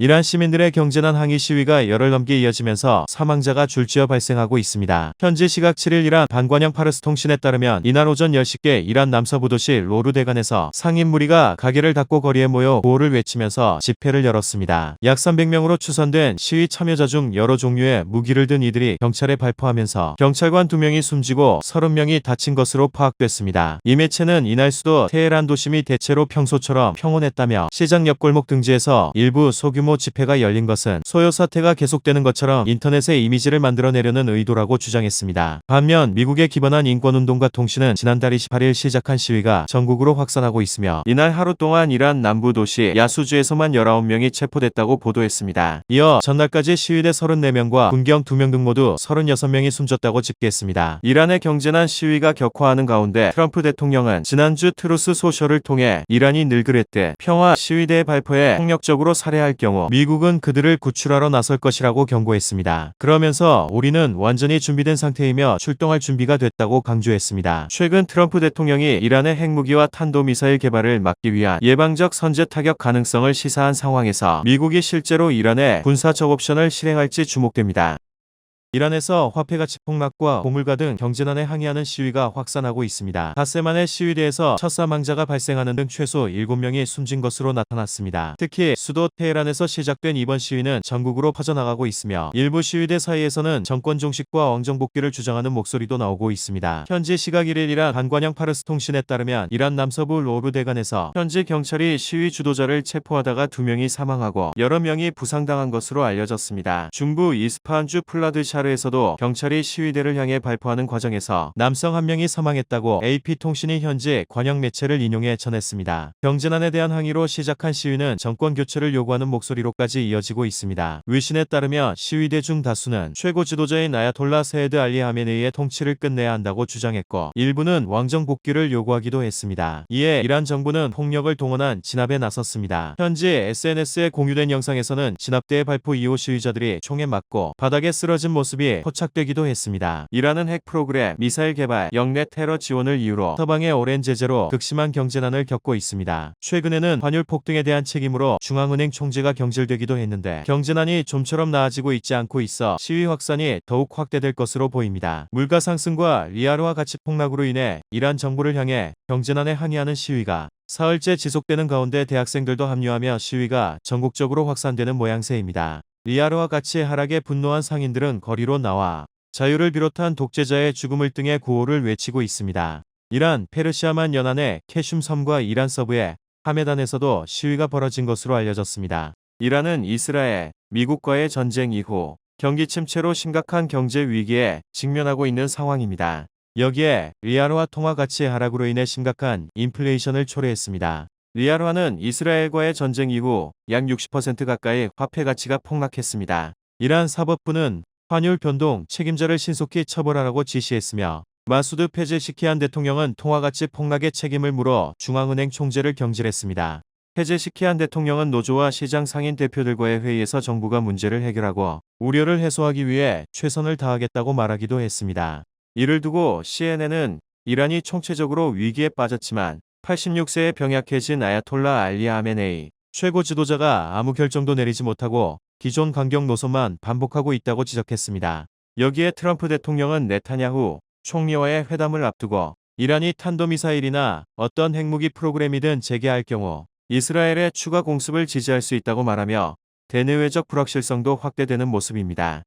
이란 시민들의 경제난 항의 시위가 열흘 넘게 이어지면서 사망자가 줄지어 발생하고 있습니다. 현지 시각 7일 이란 반관영 파르스 통신에 따르면 이날 오전 10시께 이란 남서부 도시 로르 대관에서 상인 무리가 가게를 닫고 거리에 모여 구호를 외치면서 집회를 열었습니다. 약 300명으로 추산된 시위 참여자 중 여러 종류의 무기를 든 이들이 경찰에 발포하면서 경찰관 2명이 숨지고 30명이 다친 것으로 파악됐습니다. 이 매체는 이날 수도 테헤란 도심이 대체로 평소처럼 평온했다며 시장 옆골목 등지에서 일부 소규모 집회가 열린 것은 소요 사태가 계속되는 것처럼 인터넷의 이미지를 만들어내려는 의도라고 주장했습니다. 반면 미국에 기반한 인권운동가 통신은 지난달 28일 시작한 시위가 전국으로 확산하고 있으며 이날 하루 동안 이란 남부 도시 야수주에서만 19명이 체포됐다고 보도했습니다. 이어 전날까지 시위대 34명과 군경 2명 등 모두 36명이 숨졌다고 집계했습니다. 이란의 경제난 시위가 격화하는 가운데 트럼프 대통령은 지난주 트루스 소셜을 통해 이란이 늘 그랬듯 평화 시위대의 발포에 폭력적으로 살해할 경우 미국은 그들을 구출하러 나설 것이라고 경고했습니다. 그러면서 우리는 완전히 준비된 상태이며 출동할 준비가 됐다고 강조했습니다. 최근 트럼프 대통령이 이란의 핵무기와 탄도미사일 개발을 막기 위한 예방적 선제 타격 가능성을 시사한 상황에서 미국이 실제로 이란의 군사적 옵션을 실행할지 주목됩니다. 이란에서 화폐가치 폭락과 고물가 등 경제난에 항의하는 시위가 확산하고 있습니다. 닷새 만에 시위대에서 첫 사망자가 발생하는 등 최소 7명이 숨진 것으로 나타났습니다. 특히 수도 테헤란에서 시작된 이번 시위는 전국으로 퍼져나가고 있으며 일부 시위대 사이에서는 정권 종식과 왕정 복귀를 주장하는 목소리도 나오고 있습니다. 현지 시각 1일 이란 반관영 파르스 통신에 따르면 이란 남서부 로르 대관에서 현지 경찰이 시위 주도자를 체포하다가 2명이 사망하고 여러 명이 부상당한 것으로 알려졌습니다. 중부 이스파한주 플라드샤 에서도 경찰이 시위대를 향해 발포하는 과정에서 남성 1명이 사망했다고 AP통신이 현지 관영 매체를 인용해 전했습니다. 경제난에 대한 항의로 시작한 시위는 정권 교체를 요구하는 목소리로까지 이어지고 있습니다. 외신에 따르면 시위대 중 다수는 최고 지도자인 아야톨라 세헤드 알리 하메네이의 통치를 끝내야 한다고 주장했고 일부는 왕정 복귀를 요구하기도 했습니다. 이에 이란 정부는 폭력을 동원한 진압에 나섰습니다. 현지 SNS에 공유된 영상에서는 진압대의 발포 이후 시위자들이 총에 맞고 바닥에 쓰러진 모습이 포착되기도 했습니다. 이란은 핵 프로그램, 미사일 개발, 영내 테러 지원을 이유로 서방의 오랜 제재로 극심한 경제난을 겪고 있습니다. 최근에는 환율 폭등에 대한 책임으로 중앙은행 총재가 경질되기도 했는데 경제난이 좀처럼 나아지고 있지 않고 있어 시위 확산이 더욱 확대될 것으로 보입니다. 물가 상승과 리알화 가치 폭락으로 인해 이란 정부를 향해 경제난에 항의하는 시위가 사흘째 지속되는 가운데 대학생들도 합류하며 시위가 전국적으로 확산되는 모양새입니다. 리알화 가치의 하락에 분노한 상인들은 거리로 나와 자유를 비롯한 독재자의 죽음을 등의 구호를 외치고 있습니다. 이란 페르시아만 연안의 캐슘 섬과 이란 서부의 하메단에서도 시위가 벌어진 것으로 알려졌습니다. 이란은 이스라엘, 미국과의 전쟁 이후 경기 침체로 심각한 경제 위기에 직면하고 있는 상황입니다. 여기에 리알화 통화 가치의 하락으로 인해 심각한 인플레이션을 초래했습니다. 리알화는 이스라엘과의 전쟁 이후 약 60% 가까이 화폐 가치가 폭락했습니다. 이란 사법부는 환율 변동 책임자를 신속히 처벌하라고 지시했으며 마수드 페제시키안 대통령은 통화 가치 폭락의 책임을 물어 중앙은행 총재를 경질했습니다. 페제시키안 대통령은 노조와 시장 상인 대표들과의 회의에서 정부가 문제를 해결하고 우려를 해소하기 위해 최선을 다하겠다고 말하기도 했습니다. 이를 두고 CNN은 이란이 총체적으로 위기에 빠졌지만 86세에 병약해진 아야톨라 알리 하메네이 최고 지도자가 아무 결정도 내리지 못하고 기존 강경 노선만 반복하고 있다고 지적했습니다. 여기에 트럼프 대통령은 네타냐후 총리와의 회담을 앞두고 이란이 탄도미사일이나 어떤 핵무기 프로그램이든 재개할 경우 이스라엘의 추가 공습을 지지할 수 있다고 말하며 대내외적 불확실성도 확대되는 모습입니다.